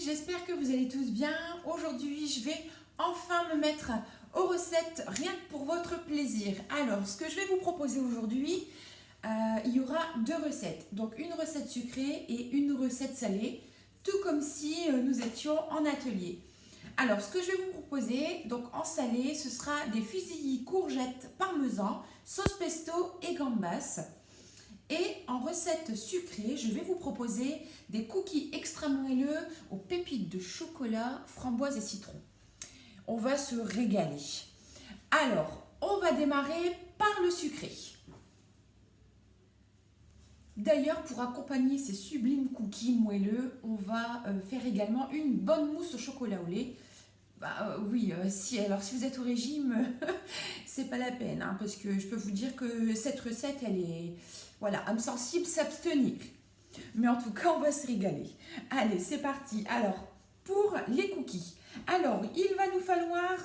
j'espère que vous allez tous bien. Aujourd'hui, je vais enfin me mettre aux recettes rien que pour votre plaisir. Alors, ce que je vais vous proposer aujourd'hui, il y aura deux recettes. Donc, une recette sucrée et une recette salée, tout comme si nous étions en atelier. Alors, ce que je vais vous proposer, donc en salé, ce sera des fusillis courgettes parmesan, sauce pesto et gambas. Et en recette sucrée, je vais vous proposer des cookies extra moelleux aux pépites de chocolat, framboise et citron. On va se régaler. Alors, on va démarrer par le sucré. D'ailleurs, pour accompagner ces sublimes cookies moelleux, on va faire également une bonne mousse au chocolat au lait. Oui, si vous êtes au régime, c'est pas la peine, hein, parce que je peux vous dire que cette recette, elle est, voilà, âme sensible, s'abstenir. Mais en tout cas, on va se régaler. Allez, c'est parti. Alors, pour les cookies, alors, il va nous falloir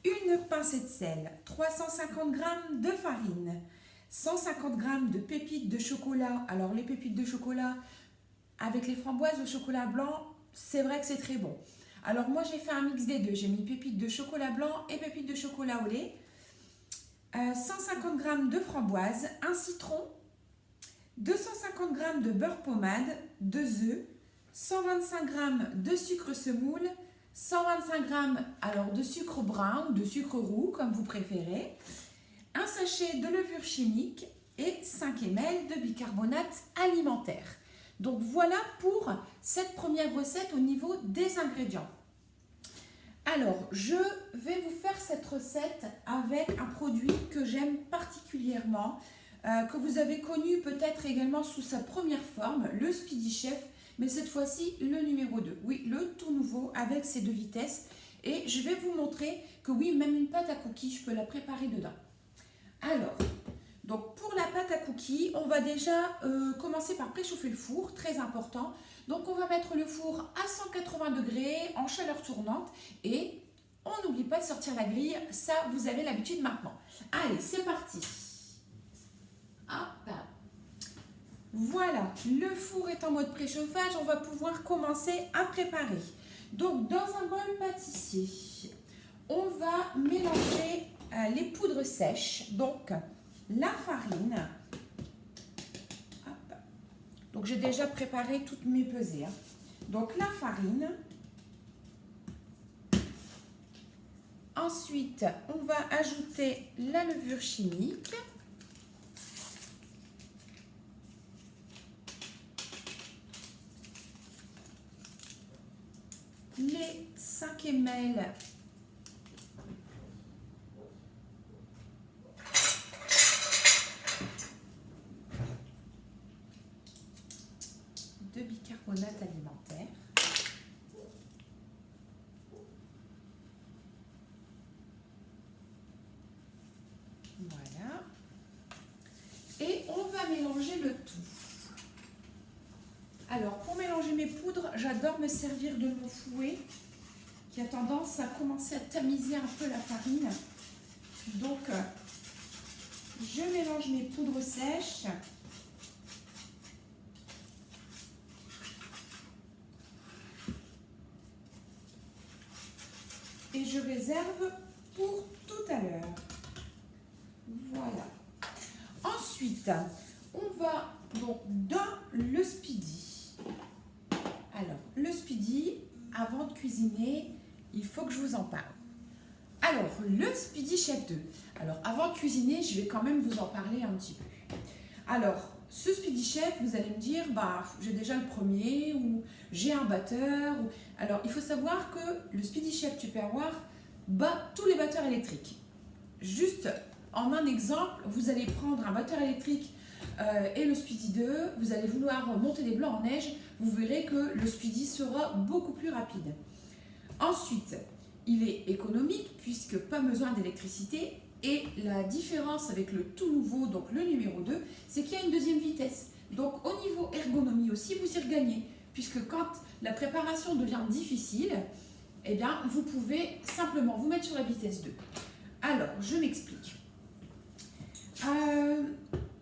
une pincée de sel, 350 g de farine, 150 g de pépites de chocolat. Alors, les pépites de chocolat avec les framboises au chocolat blanc, c'est vrai que c'est très bon. Alors moi j'ai fait un mix des deux, j'ai mis pépites de chocolat blanc et pépites de chocolat au lait, 150 g de framboise, un citron, 250 g de beurre pommade, 2 œufs, 125 g de sucre semoule, 125 g de sucre brun ou de sucre roux comme vous préférez, un sachet de levure chimique et 5 ml de bicarbonate alimentaire. Donc voilà pour cette première recette au niveau des ingrédients. Alors, je vais vous faire cette recette avec un produit que j'aime particulièrement, que vous avez connu peut-être également sous sa première forme, le Speedy Chef, mais cette fois-ci le numéro 2. Oui, le tout nouveau avec ses 2 vitesses. Et je vais vous montrer que oui, même une pâte à cookies, je peux la préparer dedans. Alors, donc pour la pâte à cookies, on va déjà commencer par préchauffer le four, très important. Donc on va mettre le four à 180 degrés en chaleur tournante et on n'oublie pas de sortir la grille, ça vous avez l'habitude maintenant. Allez, c'est parti. Hop. Voilà, le four est en mode préchauffage, on va pouvoir commencer à préparer. Donc dans un bol pâtissier, on va mélanger les poudres sèches, donc la farine. Hop. Donc j'ai déjà préparé toutes mes pesées. Donc la farine. Ensuite, on va ajouter la levure chimique. Les 5 ml de bicarbonate alimentaire. Voilà. Et on va mélanger le tout. Alors, pour mélanger mes poudres, j'adore me servir de mon fouet qui a tendance à commencer à tamiser un peu la farine. Donc, je mélange mes poudres sèches. Et je réserve pour tout à l'heure. Voilà. Ensuite, on va donc dans le Speedy. Alors, le Speedy, avant de cuisiner, il faut que je vous en parle. Alors, le Speedy Chef 2. Alors, avant de cuisiner, je vais quand même vous en parler un petit peu. Alors, ce Speedy Chef, vous allez me dire, j'ai déjà le premier ou j'ai un batteur. Alors, il faut savoir que le Speedy Chef Tupperware bat tous les batteurs électriques. Juste en un exemple, vous allez prendre un batteur électrique et le Speedy 2, vous allez vouloir monter des blancs en neige, vous verrez que le Speedy sera beaucoup plus rapide. Ensuite, il est économique puisque pas besoin d'électricité. Et la différence avec le tout nouveau, donc le numéro 2, c'est qu'il y a une deuxième vitesse. Donc au niveau ergonomie aussi, vous y regagnez. Puisque quand la préparation devient difficile, eh bien, vous pouvez simplement vous mettre sur la vitesse 2. Alors, je m'explique.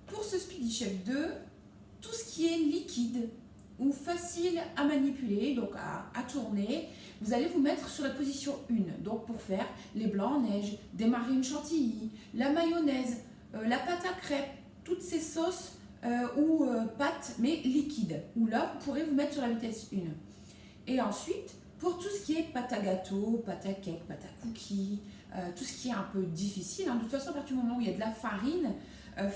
Pour ce Speedy Chef 2, tout ce qui est liquide ou facile à manipuler, donc à tourner, vous allez vous mettre sur la position 1. Donc pour faire les blancs en neige, démarrer une chantilly, la mayonnaise, la pâte à crêpes, toutes ces sauces ou pâtes mais liquides. Ou là, vous pourrez vous mettre sur la vitesse 1. Et ensuite, pour tout ce qui est pâte à gâteau, pâte à cake, pâte à cookies, tout ce qui est un peu difficile, de toute façon, à partir du moment où il y a de la farine,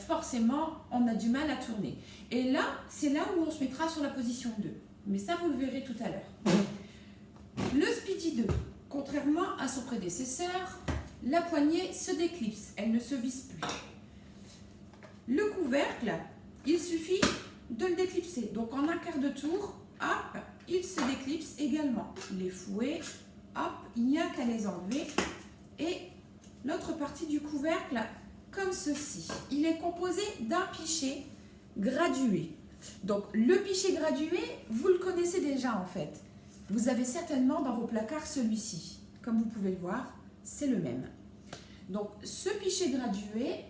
forcément, on a du mal à tourner. Et là, c'est là où on se mettra sur la position 2. Mais ça, vous le verrez tout à l'heure. Le Speedy 2, contrairement à son prédécesseur, la poignée se déclipse, elle ne se visse plus. Le couvercle, il suffit de le déclipser. Donc en un quart de tour, hop, il se déclipse également. Les fouets, hop, il n'y a qu'à les enlever. Et l'autre partie du couvercle, comme ceci. Il est composé d'un pichet gradué. Donc le pichet gradué, vous le connaissez déjà en fait. Vous avez certainement dans vos placards celui-ci. Comme vous pouvez le voir, c'est le même. Donc ce pichet gradué,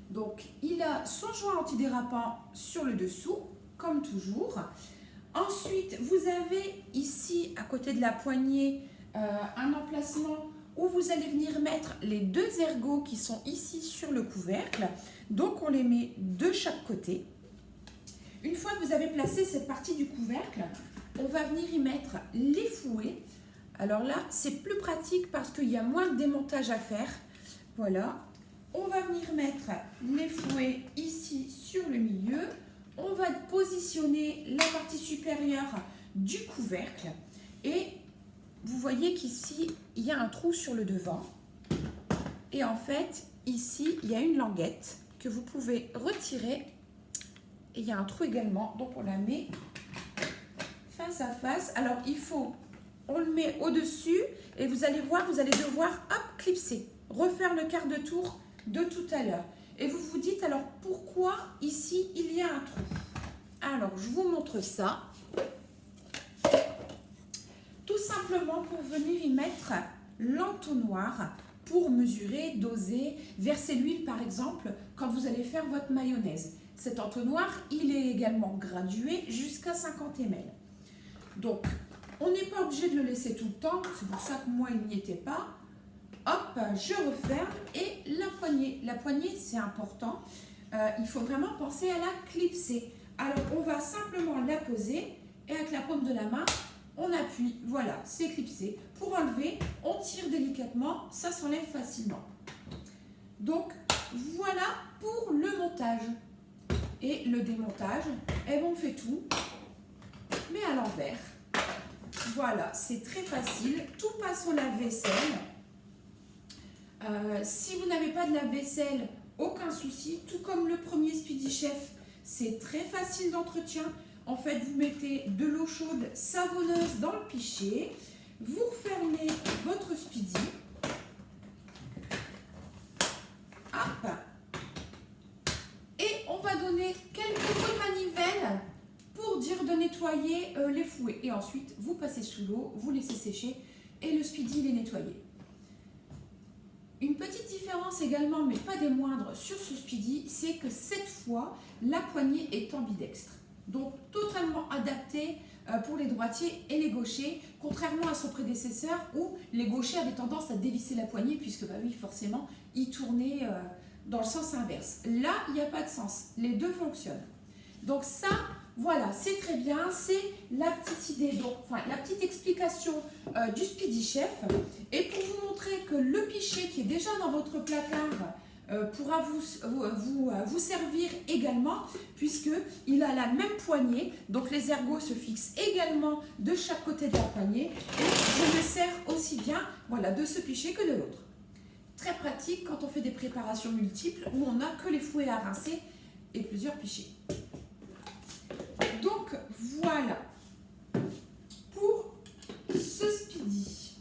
donc il a son joint antidérapant sur le dessous, comme toujours. Ensuite, vous avez ici, à côté de la poignée, un emplacement où vous allez venir mettre les 2 ergots qui sont ici sur le couvercle. Donc on les met de chaque côté. Une fois que vous avez placé cette partie du couvercle, on va venir y mettre les fouets. Alors là, c'est plus pratique parce qu'il y a moins de démontage à faire. Voilà. On va venir mettre les fouets ici sur le milieu. On va positionner la partie supérieure du couvercle. Et vous voyez qu'ici, il y a un trou sur le devant. Et en fait, ici, il y a une languette que vous pouvez retirer. Et il y a un trou également, donc on la met face à face. Alors, on le met au-dessus et vous allez voir, vous allez devoir, hop, clipser. Refaire le quart de tour de tout à l'heure. Et vous vous dites, alors, pourquoi ici, il y a un trou? Alors, je vous montre ça. Tout simplement pour venir y mettre l'entonnoir pour mesurer, doser, verser l'huile par exemple quand vous allez faire votre mayonnaise. Cet entonnoir, il est également gradué jusqu'à 50 ml. Donc, on n'est pas obligé de le laisser tout le temps, c'est pour ça que moi il n'y était pas. Hop, je referme et la poignée. La poignée, c'est important, il faut vraiment penser à la clipser. Alors, on va simplement la poser et avec la paume de la main, on appuie, voilà, c'est clipsé. Pour enlever, on tire délicatement, ça s'enlève facilement. Donc, voilà pour le montage. Et le démontage, on fait tout, mais à l'envers. Voilà, c'est très facile, tout passe au lave-vaisselle. Si vous n'avez pas de lave-vaisselle, aucun souci. Tout comme le premier Speedy Chef, c'est très facile d'entretien. En fait, vous mettez de l'eau chaude savonneuse dans le pichet, vous refermez votre Speedy. Hop. Et on va donner quelques coups de manivelle pour dire de nettoyer les fouets. Et ensuite, vous passez sous l'eau, vous laissez sécher et le Speedy il est nettoyé. Une petite différence également, mais pas des moindres, sur ce Speedy, c'est que cette fois, la poignée est ambidextre. Donc totalement adapté pour les droitiers et les gauchers, contrairement à son prédécesseur où les gauchers avaient tendance à dévisser la poignée puisque, bah oui, forcément, ils tournaient dans le sens inverse. Là, il n'y a pas de sens, les deux fonctionnent. Donc ça, voilà, c'est très bien, c'est la petite idée, donc, enfin la petite explication du Speedy Chef. Et pour vous montrer que le pichet qui est déjà dans votre placard pourra vous servir également, puisqu'il a la même poignée, donc les ergots se fixent également de chaque côté de la poignée, et je me sers aussi bien, voilà, de ce pichet que de l'autre. Très pratique quand on fait des préparations multiples où on n'a que les fouets à rincer et plusieurs pichets. Donc voilà pour ce Speedy.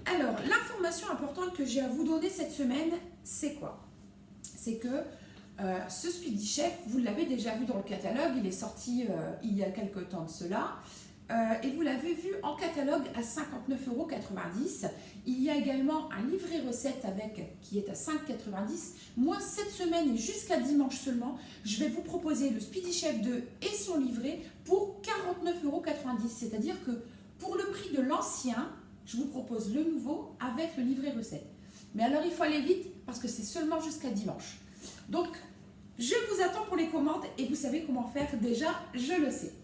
Alors, l'information importante que j'ai à vous donner cette semaine, c'est quoi? C'est que ce Speedy Chef, vous l'avez déjà vu dans le catalogue, il est sorti il y a quelque temps de cela. et vous l'avez vu en catalogue à 59,90 €. Il y a également un livret recette avec qui est à 5,90 €. Moi, cette semaine et jusqu'à dimanche seulement, je vais vous proposer le Speedy Chef 2 et son livret pour 49,90 €. C'est-à-dire que pour le prix de l'ancien, je vous propose le nouveau avec le livret recette. Mais alors, il faut aller vite parce que c'est seulement jusqu'à dimanche. Donc, je vous attends pour les commandes et vous savez comment faire déjà, je le sais.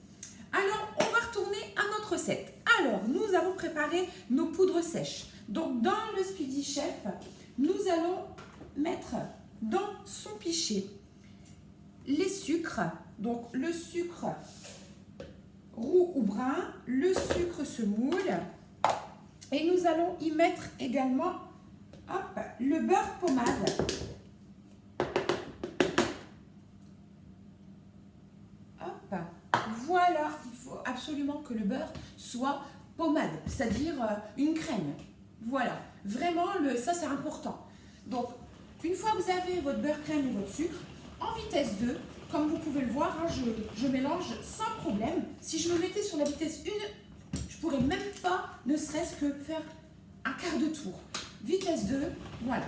Alors, on va retourner à notre recette. Alors, nous avons préparé nos poudres sèches. Donc, dans le Speedy Chef, nous allons mettre dans son pichet les sucres. Donc, le sucre roux ou brun, le sucre semoule. Et nous allons y mettre également le beurre pommade. Voilà, il faut absolument que le beurre soit pommade, c'est-à-dire une crème. Voilà, vraiment, ça c'est important. Donc, une fois que vous avez votre beurre crème et votre sucre, en vitesse 2, comme vous pouvez le voir, hein, je mélange sans problème. Si je me mettais sur la vitesse 1, je ne pourrais même pas, ne serait-ce que faire un quart de tour. Vitesse 2, voilà.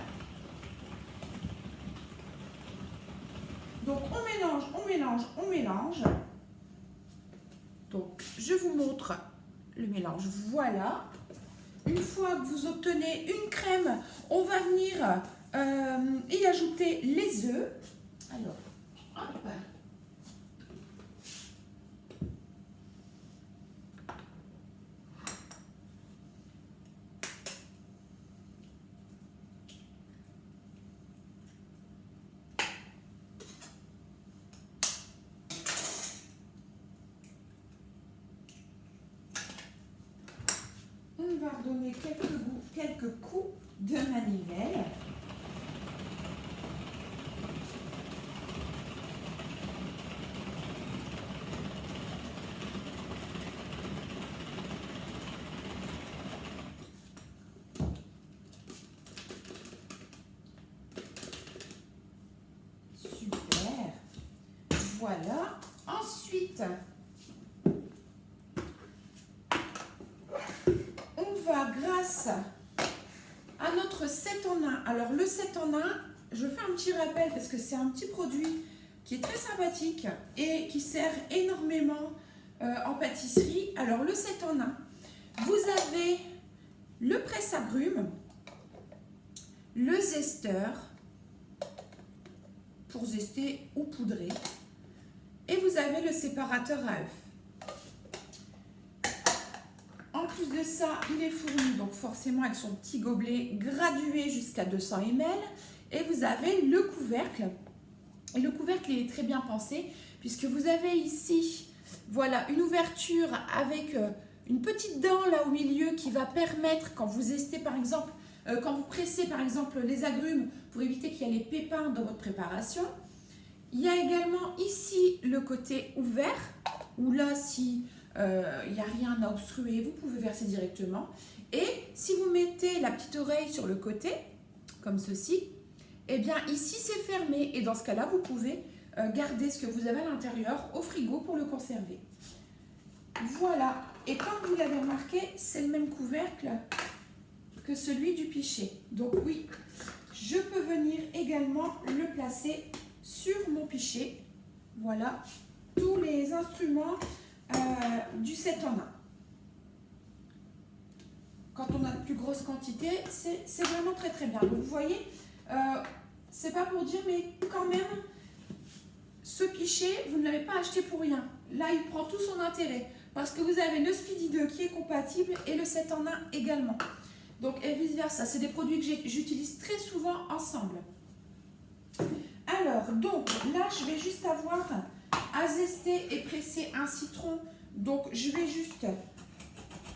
Donc, on mélange, on mélange, on mélange. Donc, je vous montre le mélange. Voilà. Une fois que vous obtenez une crème, on va venir y ajouter les œufs. Alors, hop. On va redonner quelques coups de manivelle. Super. Voilà. Ensuite, grâce à notre 7 en 1. Alors le 7 en 1, je fais un petit rappel parce que c'est un petit produit qui est très sympathique et qui sert énormément en pâtisserie. Alors le 7 en 1, vous avez le presse-agrumes, le zesteur pour zester ou poudrer et vous avez le séparateur à œufs. En plus de ça, il est fourni donc forcément avec son petit gobelet gradué jusqu'à 200 ml. Et vous avez le couvercle. Et le couvercle il est très bien pensé puisque vous avez ici voilà, une ouverture avec une petite dent là au milieu qui va permettre quand vous estez par exemple, quand vous pressez par exemple les agrumes pour éviter qu'il y ait les pépins dans votre préparation. Il y a également ici le côté ouvert où là si il n'y a rien à obstruer, vous pouvez verser directement. Et si vous mettez la petite oreille sur le côté, comme ceci, et bien ici c'est fermé. Et dans ce cas-là, vous pouvez garder ce que vous avez à l'intérieur au frigo pour le conserver. Voilà. Et comme vous l'avez remarqué, c'est le même couvercle que celui du pichet. Donc oui, je peux venir également le placer sur mon pichet. Voilà, tous les instruments du 7 en 1. Quand on a de plus grosses quantités, c'est vraiment très très bien. Donc vous voyez, c'est pas pour dire, mais quand même, ce pichet, vous ne l'avez pas acheté pour rien. Là, il prend tout son intérêt parce que vous avez le Speedy 2 qui est compatible et le 7 en 1 également. Donc, et vice versa, c'est des produits que j'utilise très souvent ensemble. Alors, donc là, je vais juste avoir à zester et presser un citron. Donc, je vais juste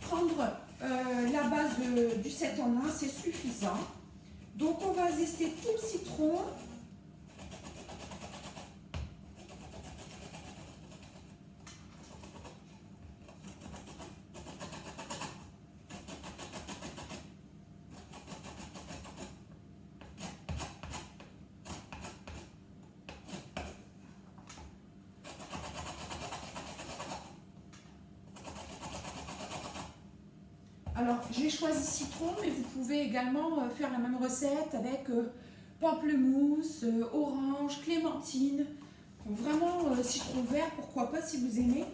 prendre la base du 7 en 1, c'est suffisant. Donc, on va zester tout le citron. Alors, j'ai choisi citron, mais vous pouvez également faire la même recette avec pamplemousse, orange, clémentine. Vraiment, citron vert, pourquoi pas si vous aimez.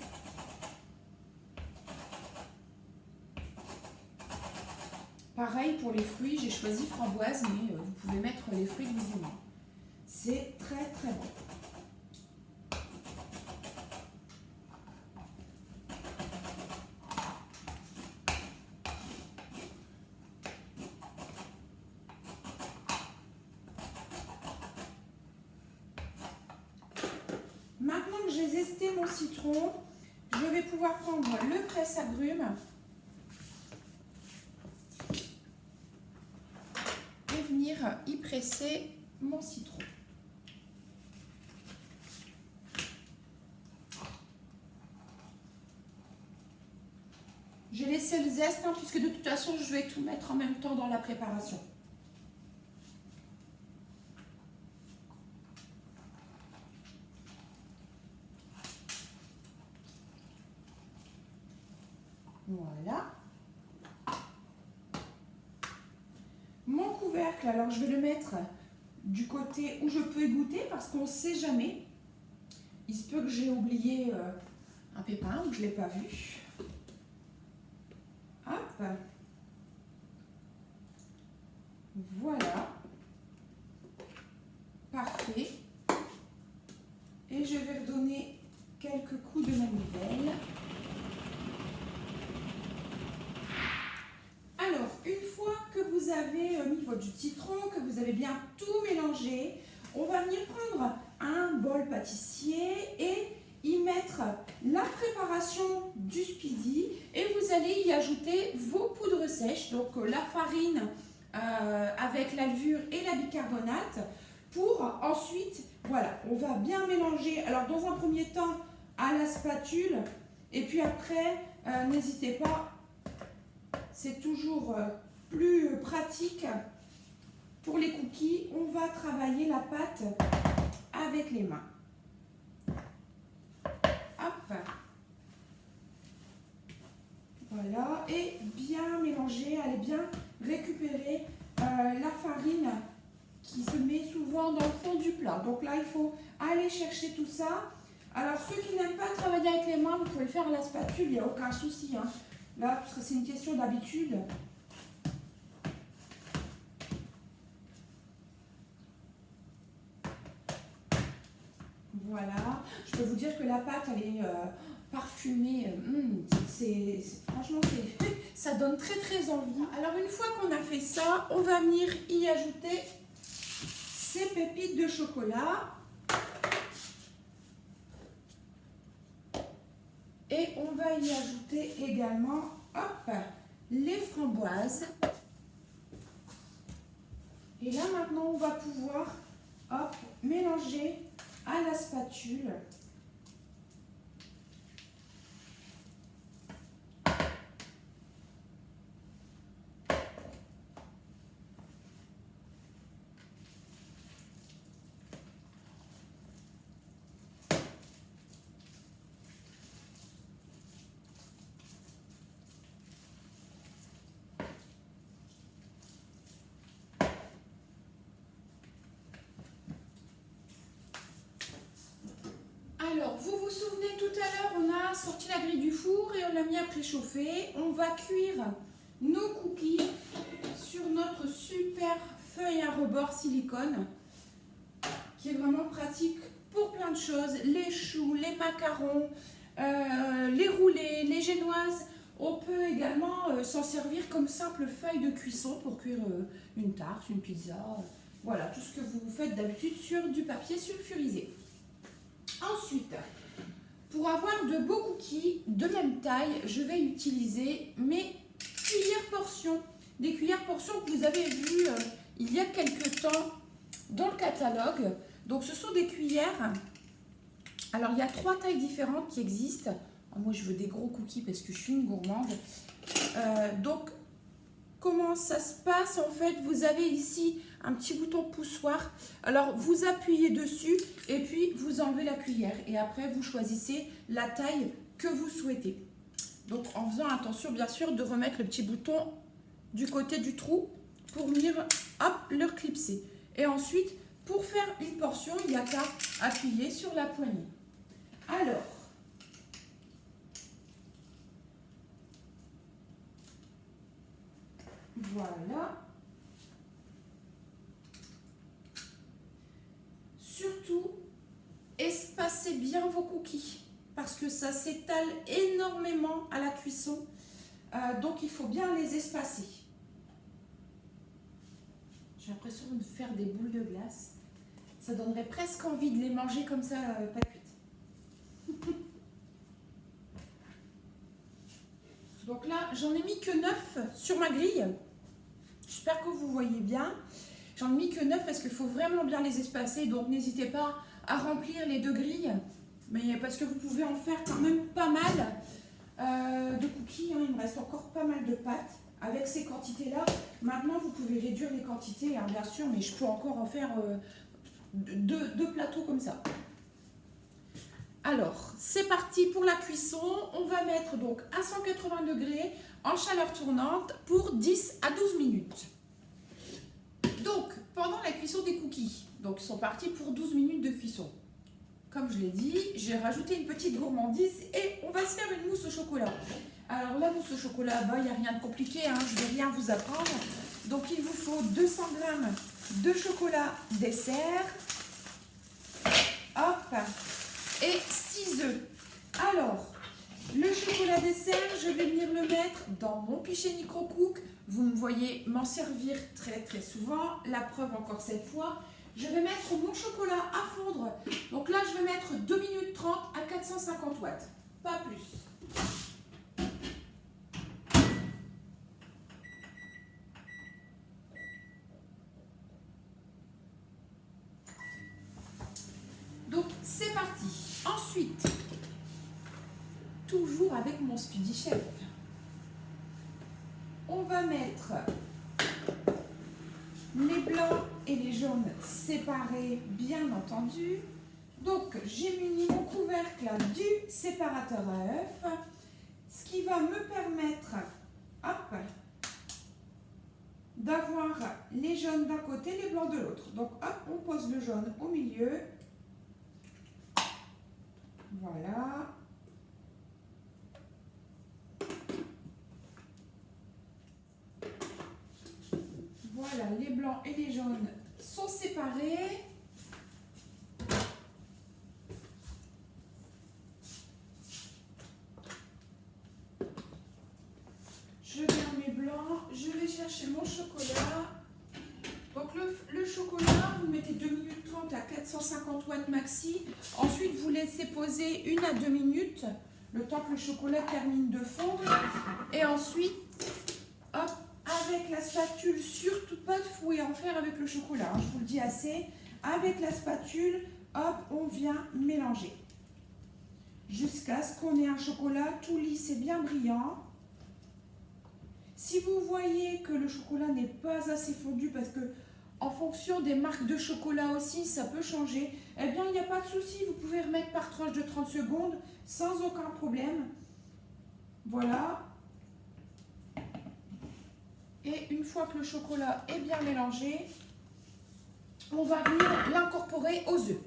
Pareil pour les fruits, j'ai choisi framboise, mais vous pouvez mettre les fruits que vous aimez. C'est très très bon. Maintenant que j'ai zesté mon citron, je vais pouvoir prendre le presse-agrumes et venir y presser mon citron. J'ai laissé le zeste, puisque de toute façon, je vais tout mettre en même temps dans la préparation. Voilà. Mon couvercle, alors je vais le mettre du côté où je peux égoutter parce qu'on ne sait jamais. Il se peut que j'ai oublié un pépin ou que je ne l'ai pas vu. Hop. Voilà. Parfait. Et je vais redonner quelques coups de manivelle. Alors, une fois que vous avez mis votre jus de citron, que vous avez bien tout mélangé, on va venir prendre un bol pâtissier et y mettre la préparation du speedy et vous allez y ajouter vos poudres sèches, donc la farine avec la levure et la bicarbonate pour ensuite, voilà, on va bien mélanger. Alors dans un premier temps à la spatule et puis après, n'hésitez pas. C'est toujours plus pratique pour les cookies. On va travailler la pâte avec les mains. Hop. Voilà. Et bien mélanger. Allez bien récupérer la farine qui se met souvent dans le fond du plat. Donc là, il faut aller chercher tout ça. Alors, ceux qui n'aiment pas travailler avec les mains, vous pouvez le faire à la spatule. Il n'y a aucun souci. Là, parce que c'est une question d'habitude. Voilà. Je peux vous dire que la pâte, elle est parfumée. Franchement, ça donne très très envie. Alors, une fois qu'on a fait ça, on va venir y ajouter ces pépites de chocolat. Et on va y ajouter également, hop, les framboises. Et là, maintenant, on va pouvoir, hop, mélanger à la spatule. Alors, vous vous souvenez, tout à l'heure, on a sorti la grille du four et on l'a mis à préchauffer. On va cuire nos cookies sur notre super feuille à rebord silicone qui est vraiment pratique pour plein de choses. Les choux, les macarons, les roulés, les génoises. On peut également s'en servir comme simple feuille de cuisson pour cuire une tarte, une pizza. Voilà, tout ce que vous faites d'habitude sur du papier sulfurisé. Ensuite, pour avoir de beaux cookies de même taille, je vais utiliser mes cuillères portions. Des cuillères portions que vous avez vues il y a quelques temps dans le catalogue. Donc ce sont des cuillères. Alors il y a 3 tailles différentes qui existent. Moi je veux des gros cookies parce que je suis une gourmande. Donc comment ça se passe en fait? Vous avez ici un petit bouton poussoir. Alors vous appuyez dessus et puis vous enlevez la cuillère. Et après vous choisissez la taille que vous souhaitez. Donc en faisant attention bien sûr de remettre le petit bouton du côté du trou pour venir hop, le clipser. Et ensuite, pour faire une portion, il n'y a qu'à appuyer sur la poignée. Alors, voilà. Surtout, espacez bien vos cookies parce que ça s'étale énormément à la cuisson. Donc, il faut bien les espacer. J'ai l'impression de faire des boules de glace. Ça donnerait presque envie de les manger comme ça, pas cuites. Donc là, j'en ai mis que 9 sur ma grille. J'espère que vous voyez bien. J'en ai mis que 9 parce qu'il faut vraiment bien les espacer. Donc n'hésitez pas à remplir les 2 grilles. Mais parce que vous pouvez en faire quand même pas mal de cookies. Hein. Il me reste encore pas mal de pâtes avec ces quantités-là. Maintenant, vous pouvez réduire les quantités, hein, bien sûr. Mais je peux encore en faire 2 plateaux comme ça. Alors, c'est parti pour la cuisson. On va mettre donc à 180 degrés en chaleur tournante pour 10 à 12 minutes. Donc, pendant la cuisson des cookies, donc ils sont partis pour 12 minutes de cuisson. Comme je l'ai dit, j'ai rajouté une petite gourmandise et on va se faire une mousse au chocolat. Alors la mousse au chocolat, il n'y a rien de compliqué, hein, je ne vais rien vous apprendre. Donc il vous faut 200 g de chocolat dessert. Hop, et 6 œufs. Alors, le chocolat dessert, je vais venir le mettre dans mon pichet micro-cook. Vous me voyez m'en servir très souvent. La preuve encore cette fois. Je vais mettre mon chocolat à fondre. Donc là, je vais mettre 2 minutes 30 à 450 watts. Pas plus. Donc, c'est parti. Ensuite, toujours avec mon Speedy Chef, on va mettre les blancs et les jaunes séparés, bien entendu. Donc, j'ai muni mon couvercle du séparateur à œufs, ce qui va me permettre, hop, d'avoir les jaunes d'un côté, les blancs de l'autre. Donc, hop, on pose le jaune au milieu. Voilà. Voilà, les blancs et les jaunes sont séparés. Je mets mes blancs, je vais chercher mon chocolat. Donc le chocolat, vous mettez 2 minutes 30 à 450 watts maxi. Ensuite, vous laissez poser 1 à 2 minutes, le temps que le chocolat termine de fondre. Et ensuite, hop, avec la spatule, surtout pas de fouet en faire avec le chocolat, hein, je vous le dis assez. Avec la spatule, hop, on vient mélanger. Jusqu'à ce qu'on ait un chocolat tout lisse et bien brillant. Si vous voyez que le chocolat n'est pas assez fondu, parce que en fonction des marques de chocolat aussi, ça peut changer, eh bien, il n'y a pas de souci, vous pouvez remettre par tranche de 30 secondes sans aucun problème. Voilà. Et une fois que le chocolat est bien mélangé, on va venir l'incorporer aux œufs.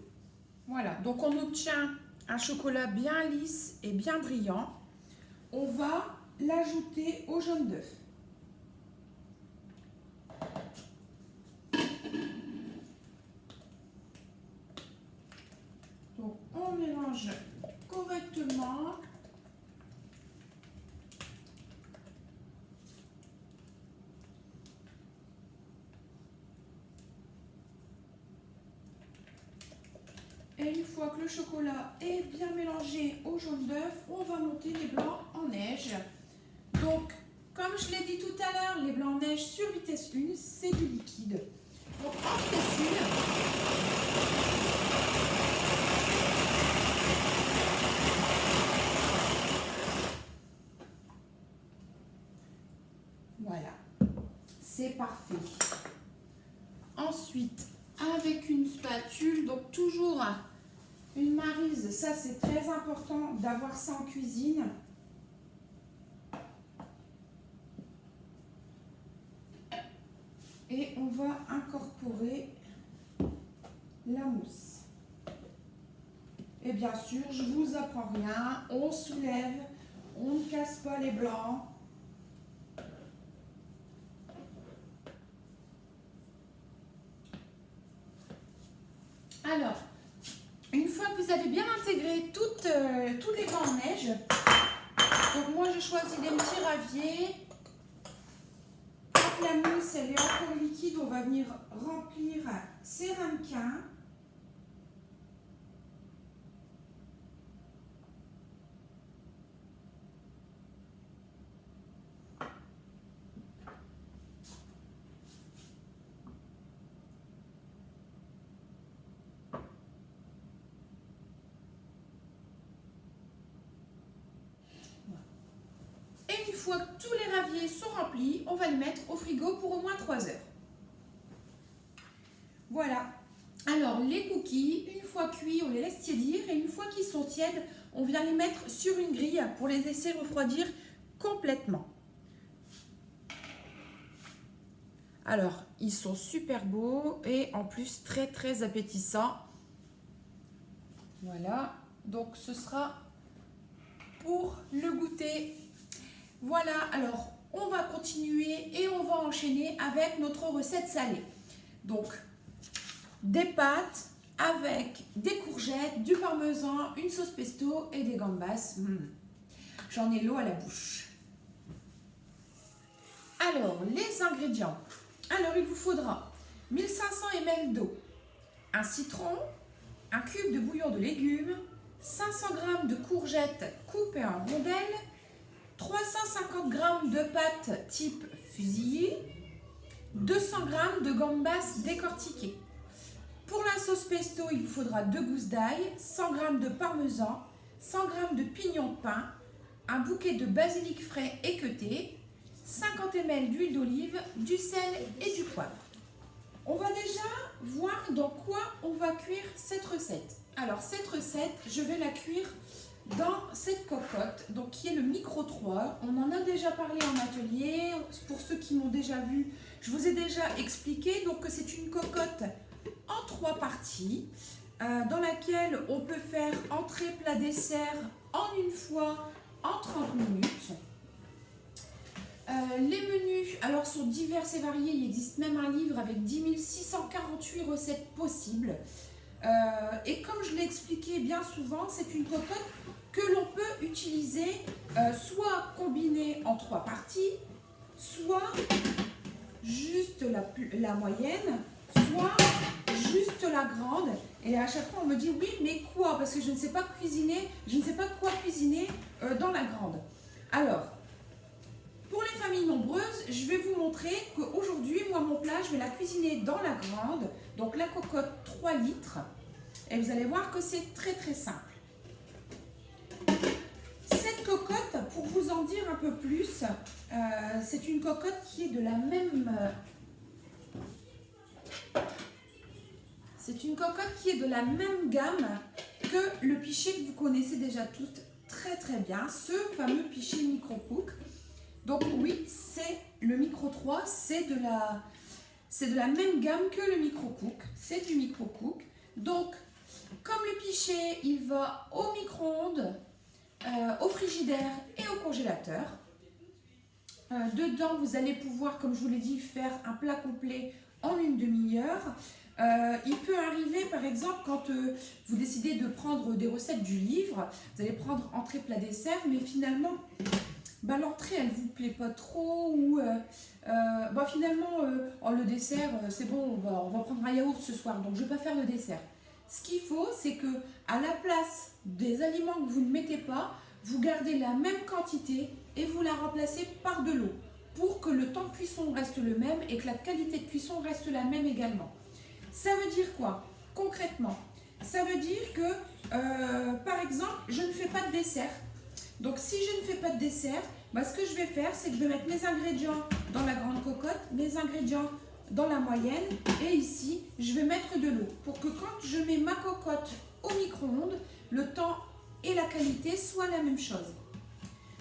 Voilà, donc on obtient un chocolat bien lisse et bien brillant. On va l'ajouter au jaune d'œuf. Donc on mélange correctement. Et une fois que le chocolat est bien mélangé au jaune d'œuf, on va monter les blancs en neige. Donc, comme je l'ai dit tout à l'heure, les blancs en neige sur vitesse 1, c'est du liquide. Donc, en vitesse 1. Voilà, c'est parfait. Ensuite, avec une spatule, donc toujours une maryse, ça c'est très important d'avoir ça en cuisine. va incorporer la mousse. Et bien sûr, je ne vous apprends rien, on soulève, on ne casse pas les blancs. Alors, une fois que vous avez bien intégré tous les gants en neige, donc moi je choisis des petits raviers. Quand la mousse elle est encore liquide, on va venir remplir ces ramequins. Et une fois que tous les raviers sont remplis, on va les mettre au frigo pour au moins 3 heures. Voilà. Alors les cookies, une fois cuits, on les laisse tiédir et une fois qu'ils sont tièdes, on vient les mettre sur une grille pour les laisser refroidir complètement. Alors, ils sont super beaux et en plus très appétissants. Voilà, donc ce sera pour le goûter. Voilà, alors on va continuer et on va enchaîner avec notre recette salée. Donc, des pâtes avec des courgettes, du parmesan, une sauce pesto et des gambas. J'en ai l'eau à la bouche. Alors, les ingrédients. Alors, il vous faudra 1500 ml d'eau, un citron, un cube de bouillon de légumes, 500 g de courgettes coupées en rondelles, 350 g de pâtes type fusillé, 200 g de gambas décortiquées. Pour la sauce pesto, il vous faudra 2 gousses d'ail, 100 g de parmesan, 100 g de pignon de pin, un bouquet de basilic frais équeuté, 50 ml d'huile d'olive, du sel et du poivre. On va déjà voir dans quoi on va cuire cette recette. Alors cette recette, je vais la cuire dans cette cocotte, donc qui est le micro 3. On en a déjà parlé en atelier. Pour ceux qui m'ont déjà vu, je vous ai déjà expliqué. Donc c'est une cocotte en 3 parties dans laquelle on peut faire entrée, plat, dessert en une fois en 30 minutes. Les menus alors sont divers et variés, il existe même un livre avec 10 648 recettes possibles. Et comme je l'ai expliqué bien souvent, c'est une cocotte que l'on peut utiliser soit combinée en 3 parties, soit juste la moyenne, soit juste la grande. Et à chaque fois on me dit oui mais quoi, parce que je ne sais pas cuisiner, je ne sais pas quoi cuisiner dans la grande. Alors, pour les familles nombreuses, je vais vous montrer qu'aujourd'hui, moi, mon plat, je vais la cuisiner dans la grande, donc la cocotte 3 litres. Et vous allez voir que c'est très simple. Cette cocotte, pour vous en dire un peu plus, c'est une cocotte qui est de la même... C'est une cocotte qui est de la même gamme que le pichet que vous connaissez déjà toutes très bien, ce fameux pichet Micro Cook. Donc oui, c'est le Micro 3, c'est de la même gamme que le Micro Cook, c'est du Micro Cook. Donc, comme le pichet, il va au micro-ondes, au frigidaire et au congélateur. Dedans, vous allez pouvoir, comme je vous l'ai dit, faire un plat complet en une demi-heure. Il peut arriver, par exemple, quand vous décidez de prendre des recettes du livre, vous allez prendre entrée, plat, dessert, mais finalement... l'entrée elle vous plaît pas trop ou finalement le dessert c'est bon, on va prendre un yaourt ce soir, donc je vais pas faire le dessert. Ce qu'il faut, c'est que à la place des aliments que vous ne mettez pas, vous gardez la même quantité et vous la remplacez par de l'eau pour que le temps de cuisson reste le même et que la qualité de cuisson reste la même également. Ça veut dire quoi concrètement? Ça veut dire que par exemple, je ne fais pas de dessert. Donc si je ne fais pas de dessert, ce que je vais faire, c'est que je vais mettre mes ingrédients dans la grande cocotte, mes ingrédients dans la moyenne, et ici, je vais mettre de l'eau pour que quand je mets ma cocotte au micro-ondes, le temps et la qualité soient la même chose.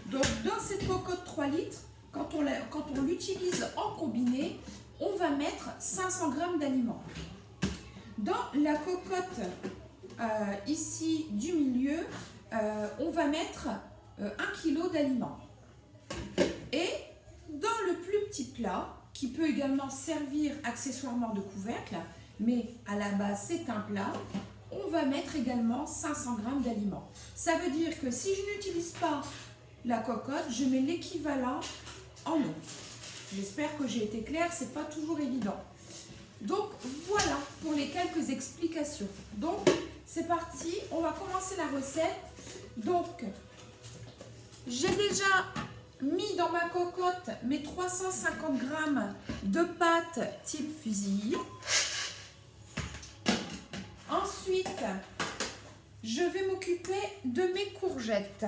Donc dans cette cocotte 3 litres, quand on l'utilise en combiné, on va mettre 500 g d'aliments. Dans la cocotte ici du milieu, on va mettre 1 kg d'aliments. Et dans le plus petit plat, qui peut également servir accessoirement de couvercle, mais à la base c'est un plat, on va mettre également 500 g d'aliments. Ça veut dire que si je n'utilise pas la cocotte, je mets l'équivalent en eau. J'espère que j'ai été claire, c'est pas toujours évident. Donc voilà pour les quelques explications. Donc c'est parti, on va commencer la recette. Donc j'ai déjà mis dans ma cocotte mes 350 g de pâte type fusilli. Ensuite, je vais m'occuper de mes courgettes.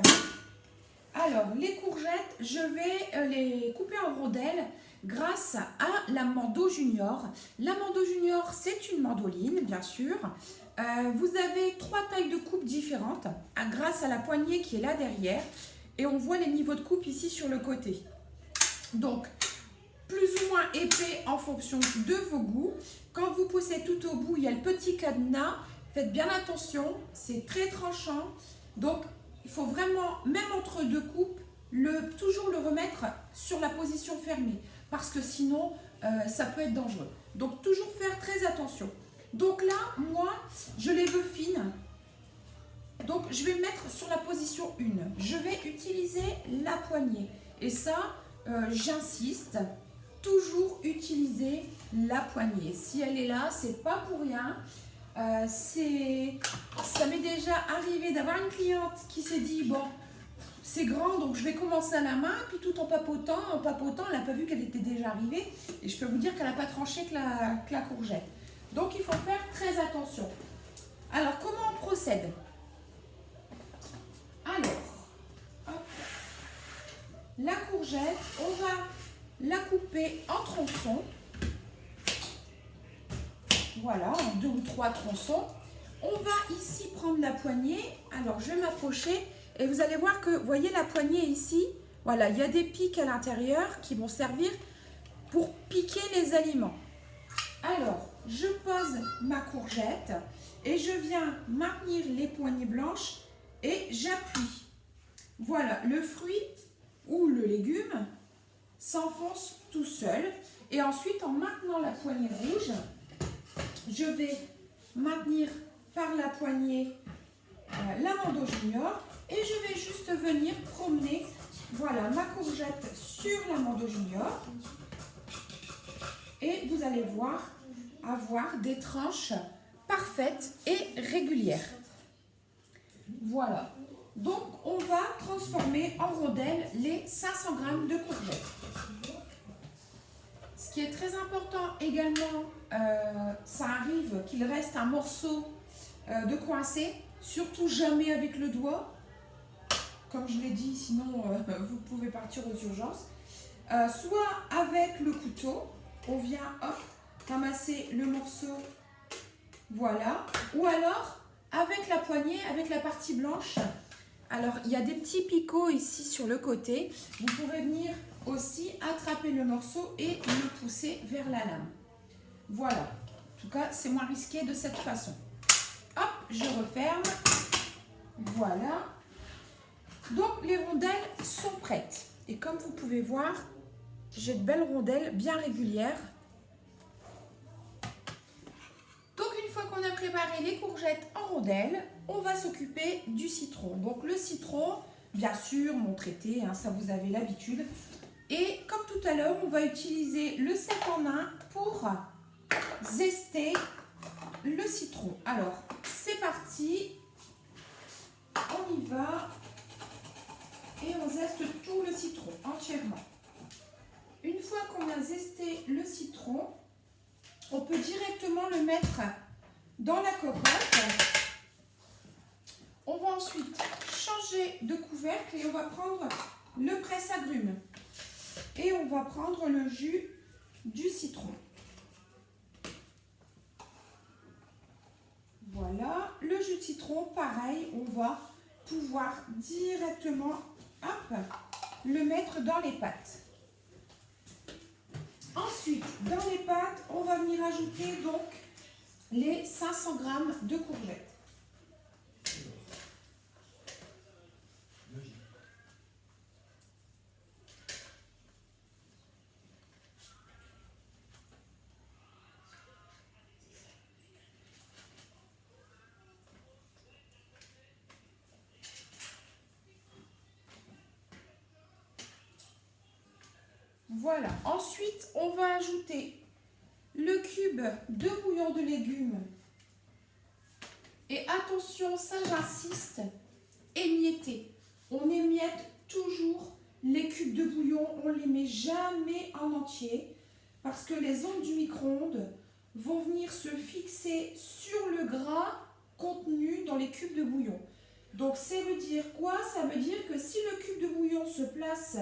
Alors, les courgettes, je vais les couper en rondelles grâce à la Mando Junior. La Mando Junior, c'est une mandoline, bien sûr. Vous avez 3 tailles de coupe différentes grâce à la poignée qui est là derrière. Et on voit les niveaux de coupe ici sur le côté. Donc, plus ou moins épais en fonction de vos goûts. Quand vous poussez tout au bout, il y a le petit cadenas. Faites bien attention, c'est très tranchant. Donc, il faut vraiment, même entre deux coupes, toujours le remettre sur la position fermée. Parce que sinon, ça peut être dangereux. Donc, toujours faire très attention. Donc là, moi, je les veux fines. Donc, je vais mettre sur la position 1. Je vais utiliser la poignée. Et ça, j'insiste, toujours utiliser la poignée. Si elle est là, c'est pas pour rien. Ça m'est déjà arrivé d'avoir une cliente qui s'est dit, bon, c'est grand, donc je vais commencer à la main. Puis tout en papotant, elle n'a pas vu qu'elle était déjà arrivée. Et je peux vous dire qu'elle n'a pas tranché que la courgette. Donc, il faut faire très attention. Alors, comment on procède ? Alors, hop, la courgette, on va la couper en tronçons. Voilà, en 2 ou 3 tronçons. On va ici prendre la poignée. Alors, je vais m'approcher et vous allez voir que, vous voyez la poignée ici, voilà, il y a des pics à l'intérieur qui vont servir pour piquer les aliments. Alors, je pose ma courgette et je viens maintenir les poignées blanches et j'appuie. Voilà, le fruit ou le légume s'enfonce tout seul. Et ensuite, en maintenant la poignée rouge, je vais maintenir par la poignée la Mando Junior et je vais juste venir promener, voilà, ma courgette sur la Mando Junior. Et vous allez voir avoir des tranches parfaites et régulières. Voilà. Donc, on va transformer en rondelles les 500 g de courgettes. Ce qui est très important également, ça arrive qu'il reste un morceau de coincé, surtout jamais avec le doigt. Comme je l'ai dit, sinon vous pouvez partir aux urgences. Soit avec le couteau, on vient hop, ramasser le morceau, voilà. Ou alors avec la poignée, avec la partie blanche. Alors, il y a des petits picots ici sur le côté. Vous pouvez venir aussi attraper le morceau et le pousser vers la lame. Voilà. En tout cas, c'est moins risqué de cette façon. Hop, je referme. Voilà. Donc, les rondelles sont prêtes. Et comme vous pouvez voir, j'ai de belles rondelles bien régulières. Donc, une fois qu'on a préparé les courgettes en rondelles, on va s'occuper du citron. Donc, le citron, bien sûr, mon traité, hein, ça vous avez l'habitude. Et comme tout à l'heure, on va utiliser le 7 en 1 pour zester le citron. Alors, c'est parti. On y va. Et on zeste tout le citron entièrement. Une fois qu'on a zesté le citron, on peut directement le mettre dans la cocotte. On va ensuite changer de couvercle et on va prendre le presse-agrumes. Et on va prendre le jus du citron. Voilà, le jus de citron, pareil, on va pouvoir directement hop, le mettre dans les pâtes. Ensuite, Ensuite, dans les pâtes, on va venir ajouter donc les 500 g de courgettes. Voilà. Ensuite, on va ajouter le cube de bouillon de légumes. Et attention, ça j'insiste, émietté. On émiette toujours les cubes de bouillon, on ne les met jamais en entier parce que les ondes du micro-ondes vont venir se fixer sur le gras contenu dans les cubes de bouillon. Donc ça veut dire quoi? Ça veut dire que si le cube de bouillon se place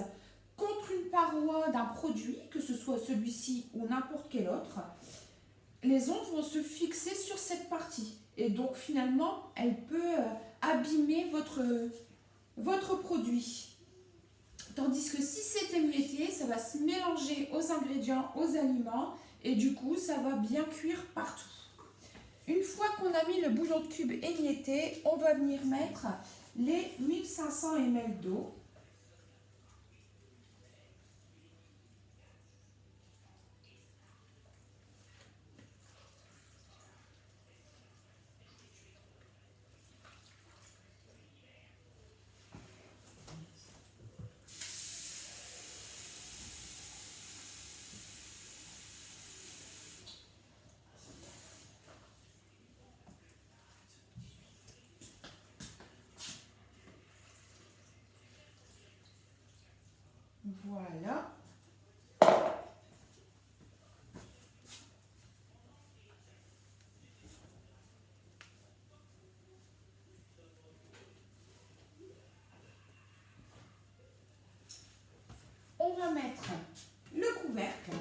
contre une paroi d'un produit, que ce soit celui-ci ou n'importe quel autre, les ondes vont se fixer sur cette partie. Et donc finalement, elle peut abîmer votre produit. Tandis que si c'est émietté, ça va se mélanger aux ingrédients, aux aliments, et du coup, ça va bien cuire partout. Une fois qu'on a mis le bouillon de cube émietté, on va venir mettre les 1500 ml d'eau. Voilà. On va mettre le couvercle.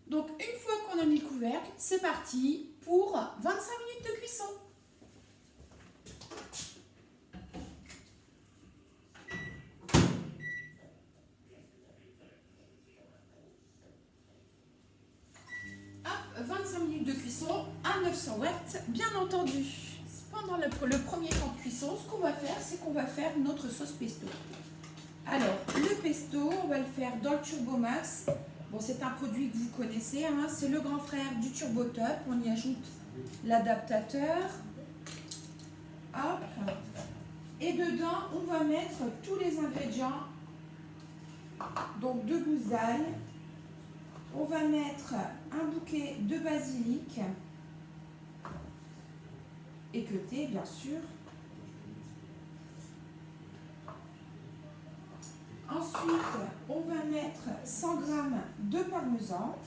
Donc une fois qu'on a mis le couvercle, c'est parti pour 25 minutes de cuisson. Hop, 25 minutes de cuisson à 900 watts, bien entendu. Pendant le premier temps de cuisson, ce qu'on va faire, c'est qu'on va faire notre sauce pesto. Alors, le pesto, on va le faire dans le Turbomax. Bon, c'est un produit que vous connaissez, hein, c'est le grand frère du TurboTop. On y ajoute l'adaptateur. Hop. Et dedans, on va mettre tous les ingrédients. Donc, 2 gousses d'ail. On va mettre un bouquet de basilic. Équeuté, bien sûr. Ensuite, on va mettre 100 g de parmesan.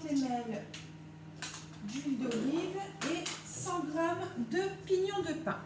ml d'huile d'olive et 100 g de pignon de pain.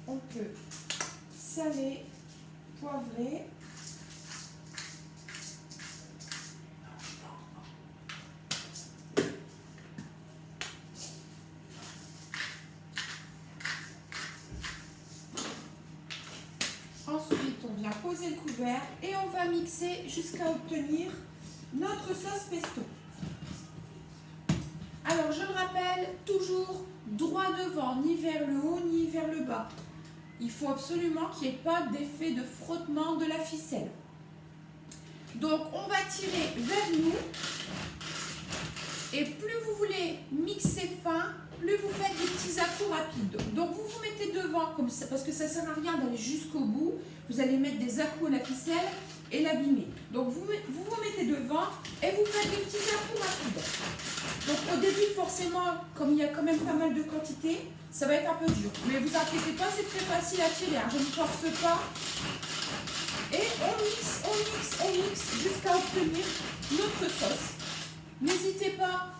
On peut saler, poivrer. Ensuite, on vient poser le couvert et on va mixer jusqu'à obtenir notre sauce pesto. Alors, je le rappelle, toujours droit devant, ni vers le haut, ni vers le bas. Il faut absolument qu'il n'y ait pas d'effet de frottement de la ficelle. Donc, on va tirer vers nous. Et plus vous voulez mixer fin, plus vous faites des petits à-coups rapides. Donc, vous vous mettez devant, comme ça, parce que ça ne sert à rien d'aller jusqu'au bout. Vous allez mettre des à-coups à la ficelle et l'abîmer. Donc, vous mettez devant et vous faites des petits à-coups rapides. Donc, au début, forcément, comme il y a quand même pas mal de quantité, ça va être un peu dur. Mais vous inquiétez pas, c'est très facile à tirer. Je ne force pas. Et on mixe jusqu'à obtenir notre sauce. N'hésitez pas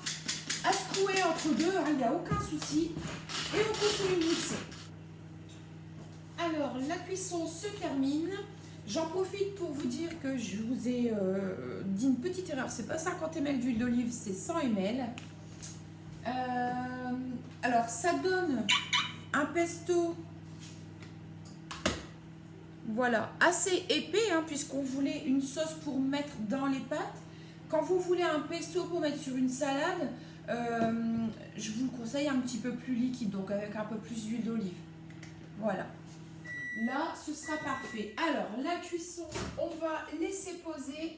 à secouer entre deux, il n'y a aucun souci. Et on continue de mixer. Alors, la cuisson se termine. J'en profite pour vous dire que je vous ai dit une petite erreur. C'est pas 50 ml d'huile d'olive, c'est 100 ml. Alors, ça donne un pesto, voilà, assez épais, puisqu'on voulait une sauce pour mettre dans les pâtes. Quand vous voulez un pesto pour mettre sur une salade, je vous le conseille un petit peu plus liquide, donc avec un peu plus d'huile d'olive. Voilà. Là, ce sera parfait. Alors, la cuisson, on va laisser poser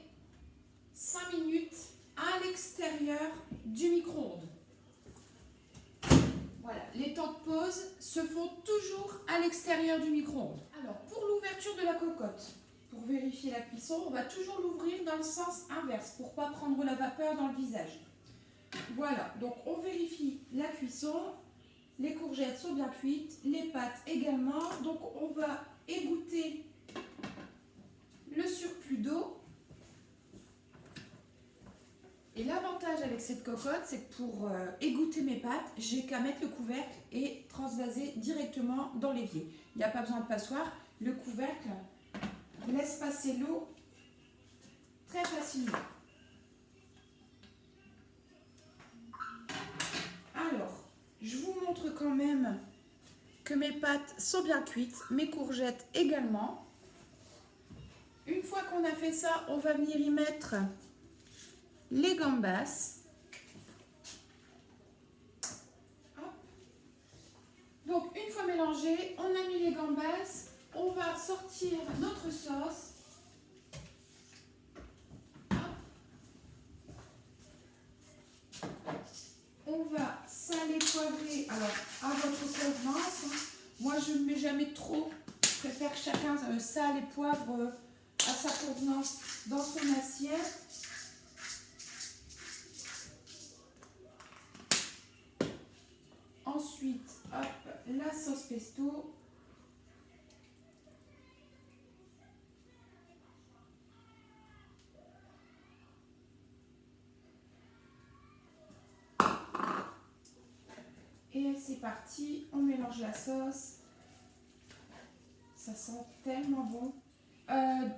5 minutes à l'extérieur du micro-ondes. Voilà, les temps de pause se font toujours à l'extérieur du micro-ondes. Alors, pour l'ouverture de la cocotte, pour vérifier la cuisson, on va toujours l'ouvrir dans le sens inverse pour ne pas prendre la vapeur dans le visage. Voilà, donc on vérifie la cuisson. Les courgettes sont bien cuites, les pâtes également. Donc on va égoutter le surplus d'eau. Et l'avantage avec cette cocotte, c'est que pour égoutter mes pâtes, j'ai qu'à mettre le couvercle et transvaser directement dans l'évier. Il n'y a pas besoin de passoire. Le couvercle laisse passer l'eau très facilement. Alors, je vous montre quand même que mes pâtes sont bien cuites, mes courgettes également. Une fois qu'on a fait ça, on va venir y mettre les gambas. Hop. Donc, une fois mélangé, on a mis les gambas. On va sortir notre sauce. Hop. On va saler, poivrer, alors à votre convenance. Moi, je ne mets jamais trop. Je préfère que chacun sale et poivre à sa convenance dans son assiette. Ensuite, hop, la sauce pesto. Et c'est parti, on mélange la sauce. Ça sent tellement bon.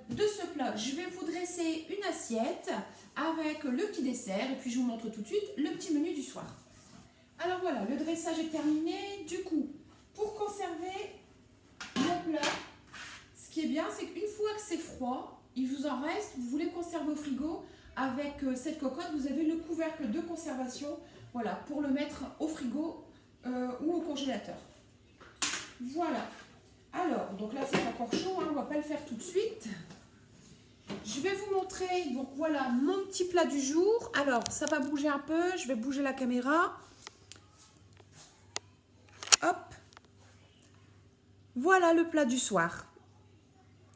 De ce plat, je vais vous dresser une assiette avec le petit dessert et puis je vous montre tout de suite le petit menu du soir. Alors voilà, le dressage est terminé. Du coup, pour conserver mon plat, ce qui est bien, c'est qu'une fois que c'est froid, il vous en reste, vous voulez conserver au frigo, avec cette cocotte, vous avez le couvercle de conservation, voilà, pour le mettre au frigo ou au congélateur. Voilà. Alors, donc là c'est encore chaud, on ne va pas le faire tout de suite. Je vais vous montrer, donc voilà, mon petit plat du jour. Alors, ça va bouger un peu, je vais bouger la caméra. Hop. Voilà le plat du soir.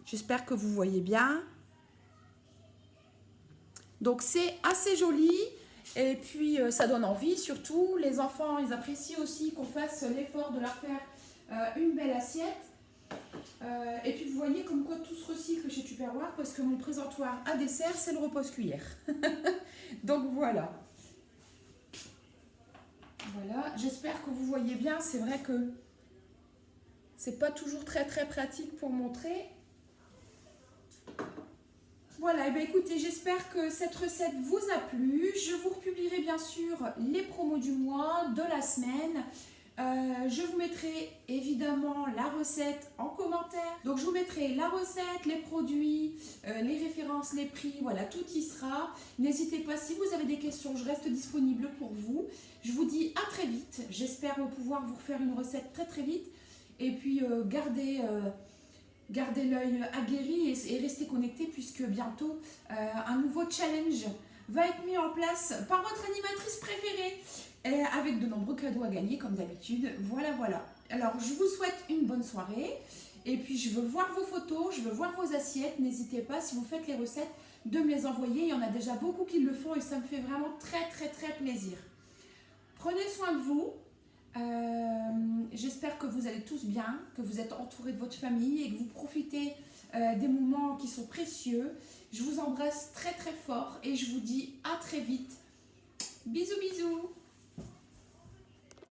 J'espère que vous voyez bien. Donc c'est assez joli et puis ça donne envie surtout. Les enfants, ils apprécient aussi qu'on fasse l'effort de leur faire une belle assiette. Et puis vous voyez comme quoi tout se recycle chez Tupperware parce que mon présentoir à dessert, c'est le repose-cuillère. Donc voilà. Voilà, j'espère que vous voyez bien. C'est vrai que c'est pas toujours très pratique pour montrer. Voilà, et bien écoutez, j'espère que cette recette vous a plu. Je vous republierai bien sûr les promos du mois, de la semaine. Je vous mettrai évidemment la recette en commentaire. Donc je vous mettrai la recette, les produits, les références, les prix, voilà, tout y sera. N'hésitez pas, si vous avez des questions, je reste disponible pour vous. Je vous dis à très vite. J'espère pouvoir vous refaire une recette très très vite. Et puis gardez l'œil aguerri et restez connectés puisque bientôt un nouveau challenge va être mis en place par votre animatrice préférée. Avec de nombreux cadeaux à gagner comme d'habitude. Voilà, voilà. Alors, je vous souhaite une bonne soirée. Et puis, je veux voir vos photos, je veux voir vos assiettes. N'hésitez pas, si vous faites les recettes, de me les envoyer. Il y en a déjà beaucoup qui le font et ça me fait vraiment très, très, très plaisir. Prenez soin de vous. J'espère que vous allez tous bien, que vous êtes entourés de votre famille et que vous profitez des moments qui sont précieux. Je vous embrasse très, très fort et je vous dis à très vite. Bisous, bisous.